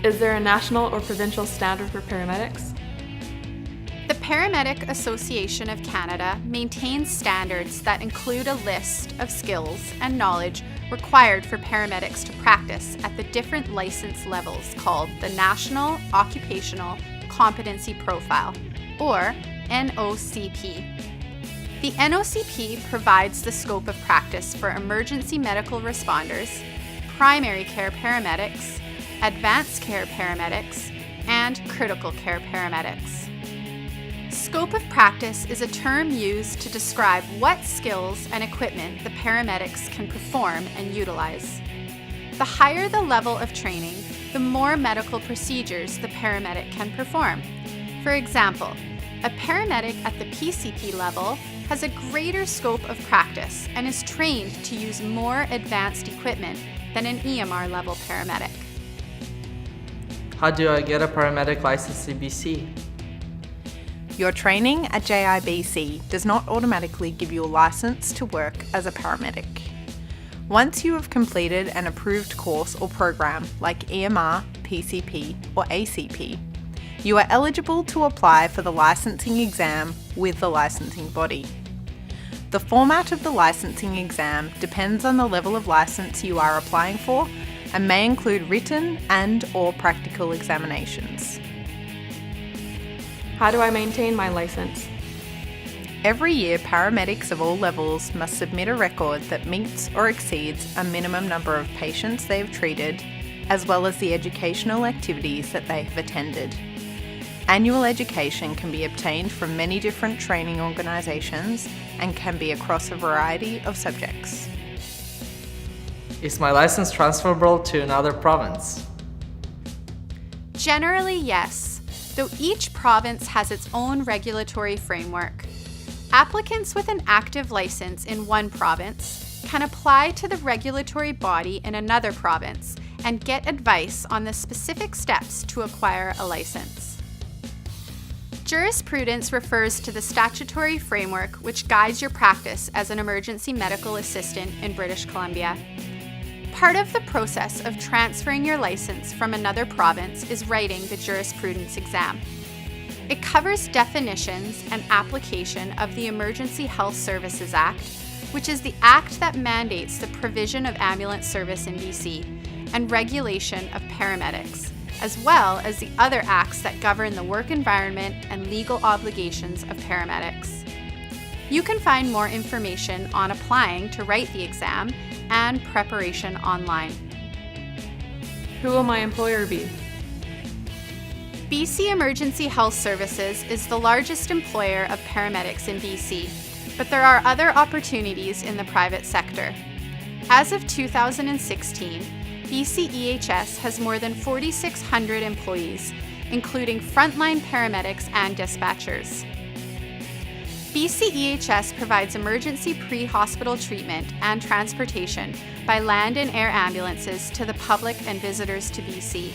Is there a national or provincial standard for paramedics? The Paramedic Association of Canada maintains standards that include a list of skills and knowledge required for paramedics to practice at the different license levels called the National Occupational Competency Profile, or NOCP. The NOCP provides the scope of practice for emergency medical responders, primary care paramedics, advanced care paramedics, and critical care paramedics. Scope of practice is a term used to describe what skills and equipment the paramedics can perform and utilize. The higher the level of training, the more medical procedures the paramedic can perform. For example, a paramedic at the PCP level has a greater scope of practice and is trained to use more advanced equipment than an EMR level paramedic. How do I get a paramedic license in BC? Your training at JIBC does not automatically give you a license to work as a paramedic. Once you have completed an approved course or program like EMR, PCP, or ACP, you are eligible to apply for the licensing exam with the licensing body. The format of the licensing exam depends on the level of license you are applying for and may include written and/or practical examinations. How do I maintain my license? Every year, paramedics of all levels must submit a record that meets or exceeds a minimum number of patients they have treated, as well as the educational activities that they have attended. Annual education can be obtained from many different training organisations and can be across a variety of subjects. Is my license transferable to another province? Generally, yes, though each province has its own regulatory framework. Applicants with an active license in one province can apply to the regulatory body in another province and get advice on the specific steps to acquire a license. Jurisprudence refers to the statutory framework which guides your practice as an emergency medical assistant in British Columbia. Part of the process of transferring your license from another province is writing the jurisprudence exam. It covers definitions and application of the Emergency Health Services Act, which is the act that mandates the provision of ambulance service in BC, and regulation of paramedics, as well as the other acts that govern the work environment and legal obligations of paramedics. You can find more information on applying to write the exam and preparation online. Who will my employer be? BC Emergency Health Services is the largest employer of paramedics in BC, but there are other opportunities in the private sector. As of 2016, BCEHS has more than 4,600 employees, including frontline paramedics and dispatchers. BCEHS provides emergency pre-hospital treatment and transportation by land and air ambulances to the public and visitors to BC.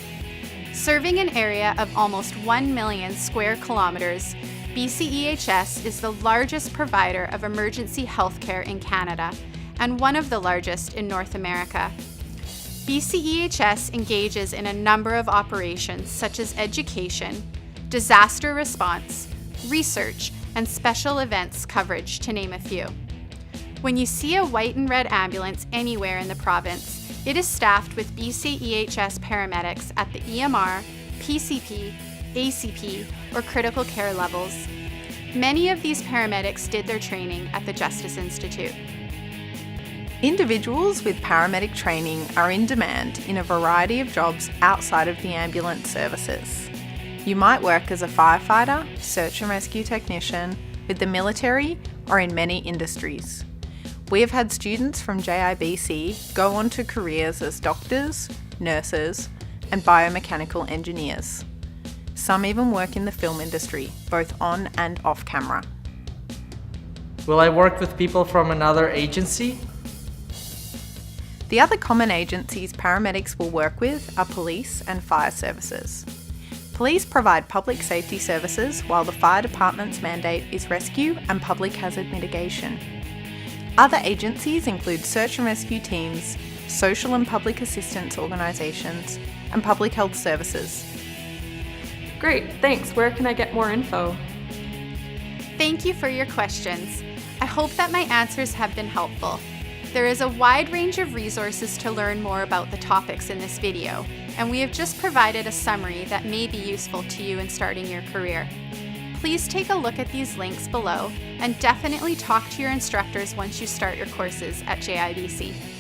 Serving an area of almost 1 million square kilometers, BCEHS is the largest provider of emergency healthcare in Canada and one of the largest in North America. BCEHS engages in a number of operations such as education, disaster response, research, and special events coverage, to name a few. When you see a white and red ambulance anywhere in the province, it is staffed with BCEHS paramedics at the EMR, PCP, ACP, or critical care levels. Many of these paramedics did their training at the Justice Institute. Individuals with paramedic training are in demand in a variety of jobs outside of the ambulance services. You might work as a firefighter, search and rescue technician, with the military, or in many industries. We have had students from JIBC go on to careers as doctors, nurses, and biomechanical engineers. Some even work in the film industry, both on and off camera. Will I work with people from another agency? The other common agencies paramedics will work with are police and fire services. Police provide public safety services while the fire department's mandate is rescue and public hazard mitigation. Other agencies include search and rescue teams, social and public assistance organisations, and public health services. Great, thanks. Where can I get more info? Thank you for your questions. I hope that my answers have been helpful. There is a wide range of resources to learn more about the topics in this video, and we have just provided a summary that may be useful to you in starting your career. Please take a look at these links below and definitely talk to your instructors once you start your courses at JIBC.